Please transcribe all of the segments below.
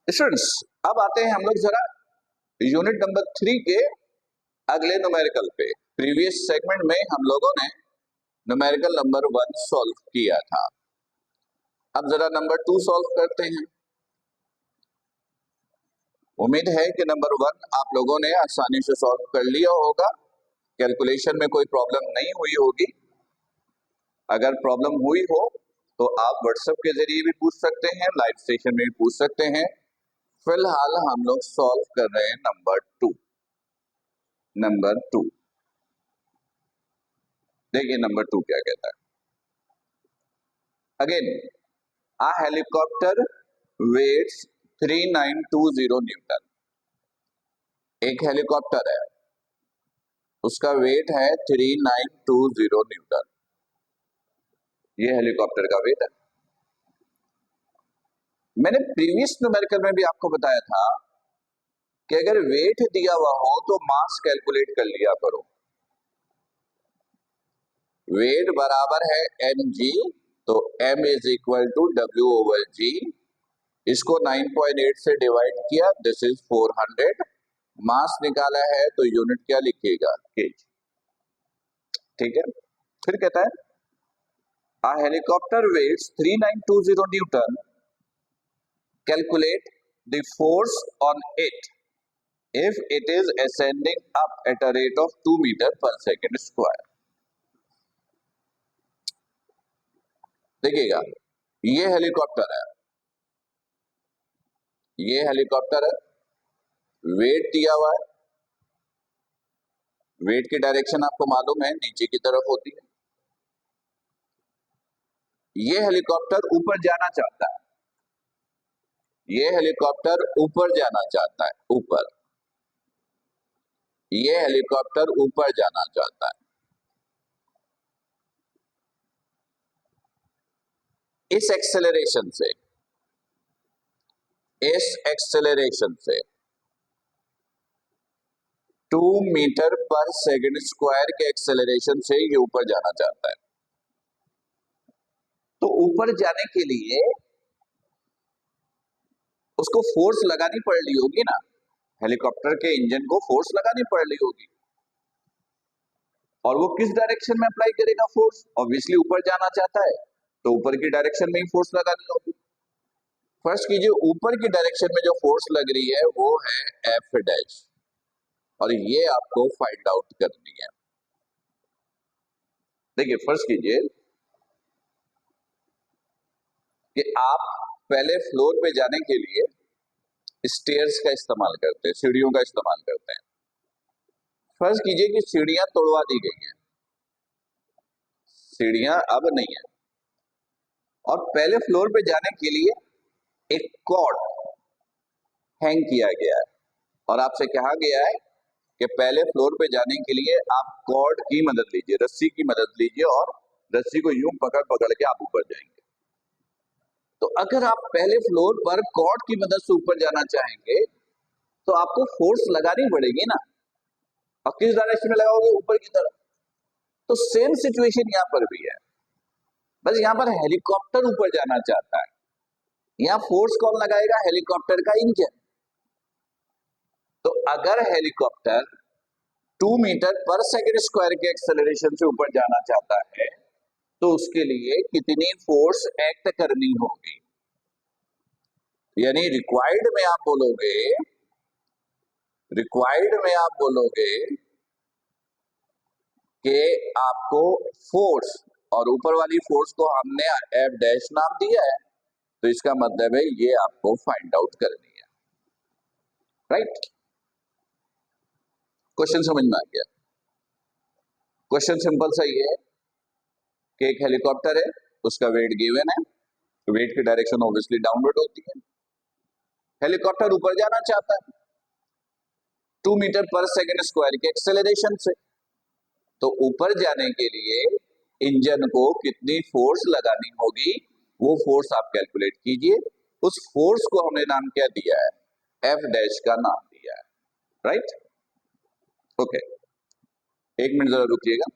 Students, अब आते हैं हम लोग जरा यूनिट नंबर 3 के अगले न्यूमेरिकल पे। प्रीवियस सेगमेंट में हम लोगों ने न्यूमेरिकल नंबर 1 सॉल्व किया था। अब जरा नंबर 2 सॉल्व करते हैं। उम्मीद है कि नंबर 1 आप लोगों ने आसानी से सॉल्व कर लिया होगा, कैलकुलेशन में कोई प्रॉब्लम नहीं हुई होगी। अगर प्रॉब्लम हुई हो तो आप व्हाट्सएप के जरिए भी पूछ सकते हैं, लाइव सेशन में भी पूछ सकते हैं। फिलहाल हम लोग सॉल्व कर रहे हैं नंबर 2। देखिए नंबर 2 क्या कहता है। Again, a helicopter weighs 3920 Newton. एक हेलीकॉप्टर है, उसका वेट है 3920 न्यूटन। ये हेलीकॉप्टर का वेट है। मैंने प्रीवियस न्यूमेरिकल में भी आपको बताया था कि अगर वेट दिया हुआ हो तो मास कैलकुलेट कर लिया करो। वेट बराबर है mg, तो m is equal to W/g। इसको 9.8 से डिवाइड किया, दिस इज 400। मास निकाला है तो यूनिट क्या लिखिएगा, केजी। ठीक है। फिर कहता है a helicopter weighs 3920 Newton, calculate the force on it if it is ascending up at a rate of 2 meter per second square। देखिएगा, ये हेलीकॉप्टर है, ये हेलीकॉप्टर है, वेट दिया हुआ है। वेट की डायरेक्शन आपको मालूम है, नीचे की तरफ होती है। ये हेलीकॉप्टर ऊपर जाना चाहता है, ये हेलीकॉप्टर ऊपर जाना चाहता है, ऊपर। ये हेलीकॉप्टर ऊपर जाना चाहता है। इस एक्सेलरेशन से 2 मीटर पर सेकंड स्क्वायर के एक्सेलरेशन से ये ऊपर जाना चाहता है। तो ऊपर जाने के लिए उसको फोर्स लगानी पड़ रही होगी ना, हेलीकॉप्टर के इंजन को फोर्स लगानी पड़ रही होगी। और वो किस डायरेक्शन में अप्लाई करेगा फोर्स? ऑब्वियसली ऊपर जाना चाहता है तो ऊपर की डायरेक्शन में ही फोर्स लगानी होगी। फर्स्ट कीजिए, ऊपर की डायरेक्शन में जो फोर्स लग रही है वो है एफ डैश, और ये आपको फाइंड आउट करनी है। देखिए, फर्स्ट कीजिए कि आप पहले फ्लोर पे जाने के लिए स्टेयर्स का इस्तेमाल करते हैं, सीढ़ियों का इस्तेमाल करते हैं। फर्ज कीजिए कि सीढ़ियां तोड़वा दी गई हैं, सीढ़ियां अब नहीं है, और पहले फ्लोर पे जाने के लिए एक कॉर्ड हैंग किया गया है, और आपसे कहा गया है कि पहले फ्लोर पे जाने के लिए आप कॉर्ड की मदद लीजिए, रस्सी की मदद लीजिए, और रस्सी को यूं पकड़ पकड़ के आप ऊपर जाएंगे। तो अगर आप पहले फ्लोर पर कॉर्ड की मदद से ऊपर जाना चाहेंगे तो आपको फोर्स लगानी पड़ेगी ना, और किस डायरेक्शन में लगाओगे? ऊपर की तरफ। तो सेम सिचुएशन यहां पर भी है, बस यहां पर हेलीकॉप्टर ऊपर जाना चाहता है। यहां फोर्स कौन लगाएगा? हेलीकॉप्टर का इंजन। तो अगर हेलीकॉप्टर 2 मीटर पर सेकंड स्क्वायर के एक्सेलरेशन से ऊपर जाना चाहता है तो उसके लिए कितनी फोर्स एक्ट करनी होगी? यानी रिक्वायर्ड में आप बोलोगे कि आपको फोर्स, और ऊपर वाली फोर्स को हमने एफ डैश नाम दिया है, तो इसका मतलब है ये आपको फाइंड आउट करनी है। राइट? क्वेश्चन समझ में आ गया? क्वेश्चन सिंपल सा ये है कि एक हेलीकॉप्टर है, उसका वेट गिवन है, वेट की डायरेक्शन ऑब्वियसली डाउनवर्ड होती है। हेलीकॉप्टर ऊपर जाना चाहता है 2 मीटर पर सेकंड स्क्वायर के एक्सेलरेशन से। तो ऊपर जाने के लिए इंजन को कितनी फोर्स लगानी होगी, वो फोर्स आप कैलकुलेट कीजिए। उस फोर्स को हमने नाम क्या दिया है? एफ डैश का नाम दिया है। राइट? ओके, एक मिनट जरा रुकिएगा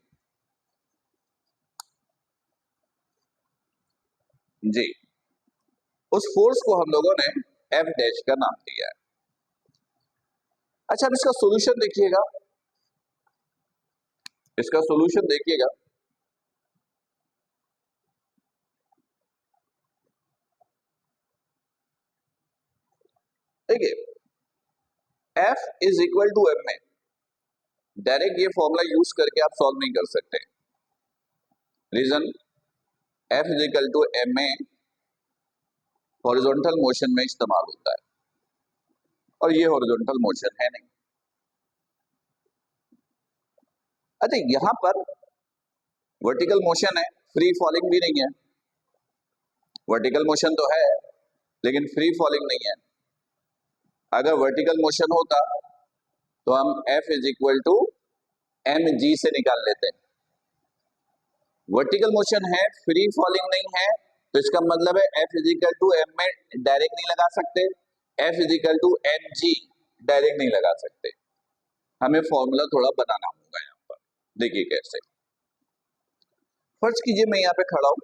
जी। उस फोर्स को हम लोगों ने एफ डैश का नाम दिया है। अच्छा, अब इसका सॉल्यूशन देखिएगा, इसका सॉल्यूशन देखिएगा। देखिए, F is equal to m a, direct ये फॉर्मूला यूज करके आप सॉल्व नहीं कर सकते। Reason, F is equal to m a horizontal motion में इस्तेमाल होता है और ये हॉरिजॉन्टल मोशन है नहीं। अच्छा, यहां पर वर्टिकल मोशन है, फ्री फॉलिंग भी नहीं है। वर्टिकल मोशन तो है लेकिन फ्री फॉलिंग नहीं है। अगर वर्टिकल मोशन होता तो हम F is equal to m g से निकाल लेते हैं। वर्टिकल मोशन है, फ्री फॉलिंग नहीं है, तो इसका मतलब है F is equal to m में डायरेक्ट नहीं लगा सकते, F is equal to m g direct नहीं लगा सकते। हमें फॉर्मूला थोड़ा बनाना होगा यहाँ पर। देखिए कैसे। फर्ज कीजिए मैं यहाँ पे खड़ा हूं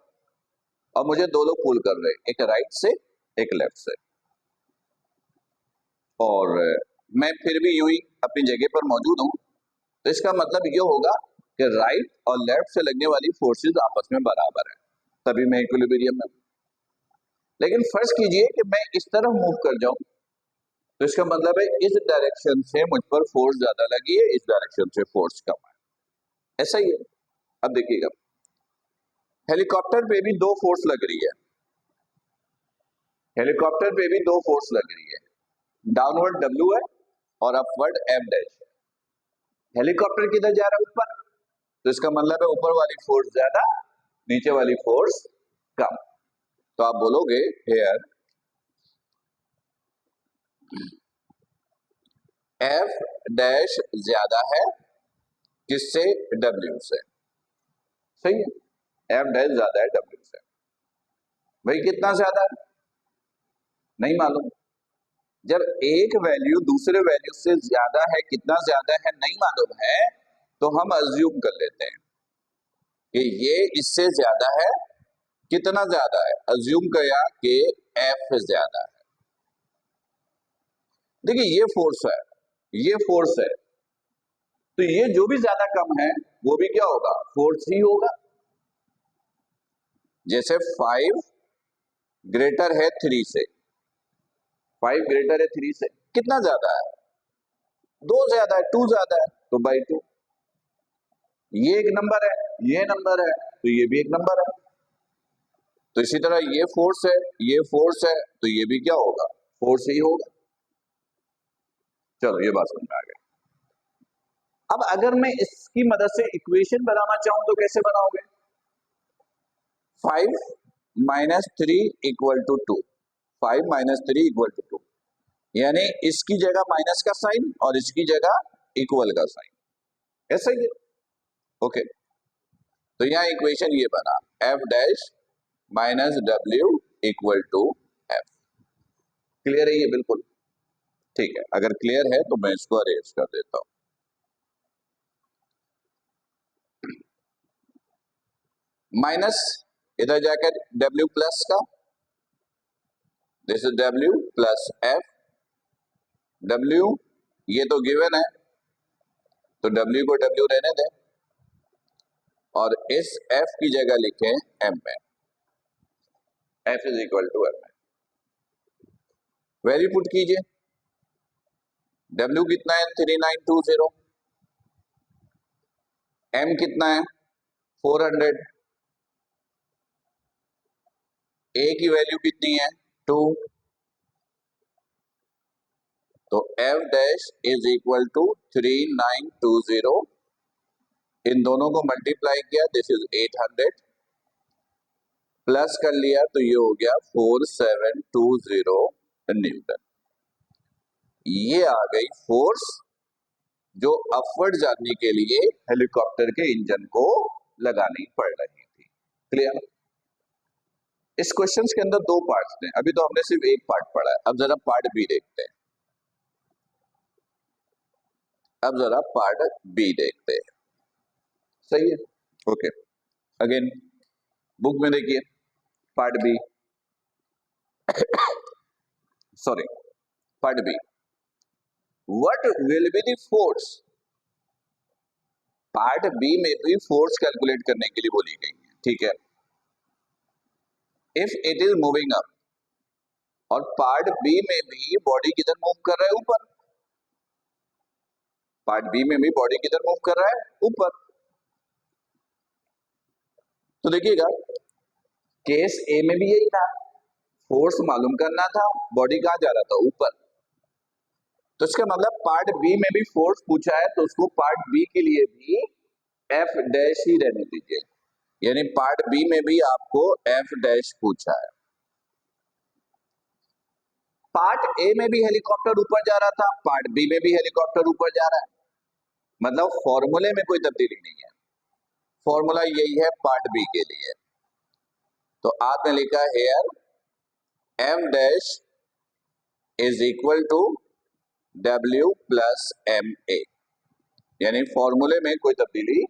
और मुझे दो लोग पुल कर रहे हैं, एक राइट से एक लेफ्ट से, और मैं फिर भी यूं ही अपनी जगह पर मौजूद हूं, तो इसका मतलब ये होगा कि राइट और लेफ्ट से लगने वाली फोर्सेस आपस में बराबर है, तभी मैं इक्विलिब्रियम में हूं। लेकिन फर्ज कीजिए कि मैं इस तरफ मूव कर जाऊं, तो इसका मतलब है इस डायरेक्शन से मुझ पर फोर्स ज्यादा लगी है, इस डायरेक्शन से फोर्स कम है। ऐसा ही है। अब देखिएगा, हेलीकॉप्टर पे भी दो फोर्स लग रही है, हेलीकॉप्टर पे भी दो फोर्स लग रही है, डाउनवर्ड डब्ल्यू है और अपवर्ड एफ डैश। हेलीकॉप्टर किधर जा रहा है? ऊपर, तो इसका मतलब है ऊपर वाली फोर्स ज्यादा, नीचे वाली फोर्स कम। तो आप बोलोगे हेयर एफ डैश ज्यादा है किससे? डब्ल्यू से। सही है, एफ डैश ज्यादा है डब्ल्यू से। भाई कितना ज्यादा है नहीं मालूम। जब एक वैल्यू दूसरे वैल्यू से ज्यादा है, कितना ज्यादा है नहीं मालूम है, तो हम अज्यूम कर लेते हैं कि ये इससे ज्यादा है। कितना ज्यादा है? अज्यूम किया कि एफ ज्यादा है। देखिए ये फोर्स है, ये फोर्स है, तो ये जो भी ज्यादा कम है वो भी क्या होगा? फोर्स ही होगा। जैसे 5 ग्रेटर है 3 से, 5 ग्रेटर है 3 से, कितना ज्यादा है? 2 ज्यादा है, 2 ज्यादा है, तो बाई 2। ये एक नंबर है, ये नंबर है, तो ये भी एक नंबर है। तो इसी तरह ये फोर्स है, ये फोर्स है, तो ये भी क्या होगा? फोर्स ही होगा। चलो ये बात समझ में आ गई। अब अगर मैं इसकी मदद से इक्वेशन बनाना चाहूं तो कैसे बनाओगे? 5 minus 3 equal to 2, 5 minus 3 equal to 2, यानी इसकी जगह माइनस का साइन और इसकी जगह इक्वल का साइन, ऐसा ही है। ओके, तो यहां इक्वेशन ये बना, F dash minus W equal to F. Clear है ये? बिल्कुल ठीक है। अगर क्लियर है तो मैं इसको अरेंज कर देता हूं। माइनस इधर जाकर डब्ल्यू प्लस का, this is W plus F. W ये तो गिवन है, तो डब्ल्यू को डब्ल्यू रहने दें और इस एफ की जगह लिखें एम में। F is equal to m में वैल्यू पुट कीजिए। डब्ल्यू कितना है? 3920। एम कितना है? 400। ए की वैल्यू कितनी है? 2। तो F dash is equal to 3920। इन दोनों को मल्टीप्लाई किया, दिस इज 800, प्लस कर लिया तो ये हो गया 4720 न्यूटन। ये आ गई फोर्स जो अपवर्ड जाने के लिए हेलीकॉप्टर के इंजन को लगानी पड़ रही थी। क्लियर? इस क्वेश्चन के अंदर दो पार्ट्स थे, अभी तो हमने सिर्फ एक पार्ट पढ़ा है। अब जरा पार्ट बी देखते हैं। अब जरा पार्ट बी देखते हैं। सही है? ओके, अगेन बुक में देखिए part B. Sorry, part B, what will be the force. Part B में भी फोर्स कैलकुलेट करने के लिए बोली गई है, ठीक है। If it is moving up, और पार्ट बी में भी बॉडी किधर मूव कर रहा है, ऊपर। पार्ट बी में भी बॉडी किधर मूव कर रहा है, ऊपर। तो देखिएगा, केस ए में भी यही था, फोर्स मालूम करना था, बॉडी कहां जा रहा था, ऊपर। तो इसका मतलब पार्ट बी में भी फोर्स पूछा है, तो उसको पार्ट बी के लिए भी एफ डैश ही रहने दीजिए, यानी पार्ट बी में भी आपको एफ डैश पूछा है। पार्ट ए में भी हेलीकॉप्टर ऊपर जा रहा था, पार्ट बी में भी हेलीकॉप्टर ऊपर जा रहा है, मतलब फॉर्मूले में कोई तब्दीली नहीं है, फॉर्मूला यही है पार्ट बी के लिए। तो आपने लिखा here m dash is equal to W plus m a, यानी फॉर्मूले में कोई तब्दीली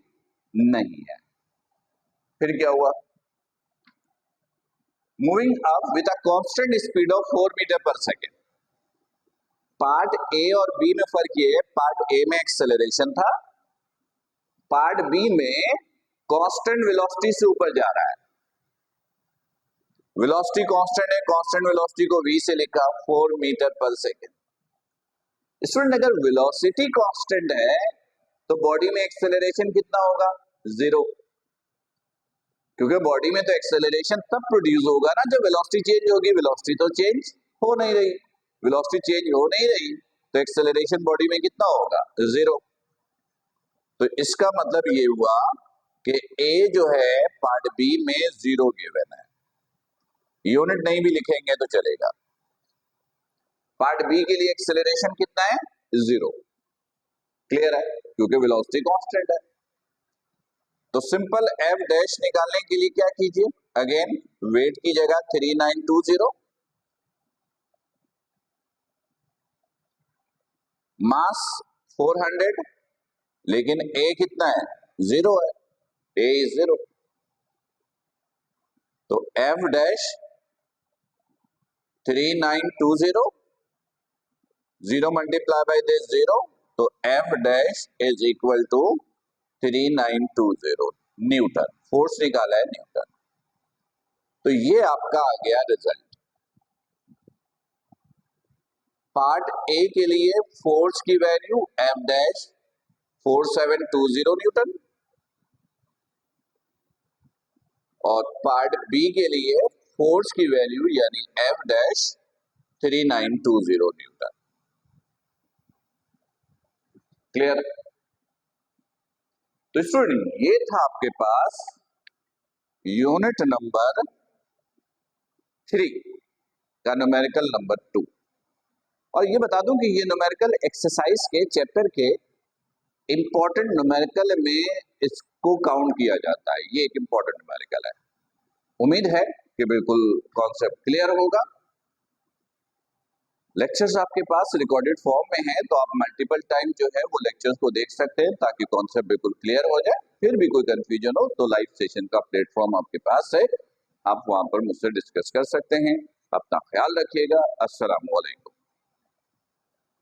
नहीं है। फिर क्या हुआ, moving up with a constant speed of 4 meter per second. Part A और बी में फर्क ये है, पार्ट ए में एक्सेलरेशन था, पार्ट बी में कांस्टेंट वेलोसिटी से ऊपर जा रहा है। वेलोसिटी कांस्टेंट है, कांस्टेंट वेलोसिटी को v से लिखा 4 मीटर पर सेकेंड। स्टूडेंट, अगर वेलोसिटी कांस्टेंट है तो बॉडी में एक्सेलरेशन कितना होगा, 0, क्योंकि बॉडी में तो एक्सेलरेशन तब प्रोड्यूस होगा ना जब वेलोसिटी चेंज होगी। वेलोसिटी तो चेंज हो नहीं रही, वेलोसिटी चेंज हो नहीं रही, तो एक्सेलरेशन बॉडी में कितना होगा, 0। तो इसका मतलब ये हुआ कि ए जो है पार्ट बी में 0 गिवन है, यूनिट नहीं भी लिखेंगे तो चलेगा। पार्ट बी के लिए एक्सेलरेशन कितना है, 0। क्लियर है, क्योंकि वेलोसिटी कांस्टेंट है। तो सिंपल एफ डैश निकालने के लिए क्या कीजिए, अगेन वेट की जगह 3920, मास 400, लेकिन ए कितना है, 0 है, ए इज 0। तो F dash 3920, 0 multiply by this 0, तो F dash is equal to 3920 newton. Force निकाला है न्यूटन। तो ये आपका आ गया रिजल्ट। पार्ट ए के लिए फोर्स की वैल्यू एफ डैश 4720 न्यूटन, और पार्ट बी के लिए फोर्स की वैल्यू यानी एफ डैश 3920 न्यूटन। क्लियर। तो स्टूडेंट, ये था आपके पास यूनिट नंबर 3 का न्यूमेरिकल नंबर 2। और ये बता दूं कि ये न्यूमेरिकल एक्सरसाइज के चैप्टर के इंपॉर्टेंट न्यूमेरिकल में इसको काउंट किया जाता है, ये एक इंपॉर्टेंट न्यूमेरिकल है। उम्मीद है कि बिल्कुल कॉन्सेप्ट क्लियर होगा। लेक्चर्स आपके पास रिकॉर्डेड फॉर्म में है, तो आप मल्टीपल टाइम जो है वो लेक्चर्स को देख सकते हैं ताकि कॉन्सेप्ट बिल्कुल क्लियर हो जाए। फिर भी कोई कंफ्यूजन हो तो लाइव सेशन का प्लेटफॉर्म आपके पास है, आप वहां पर मुझसे डिस्कस कर सकते हैं। अपना ख्याल रखिएगा। अस्सलाम वालेकुम।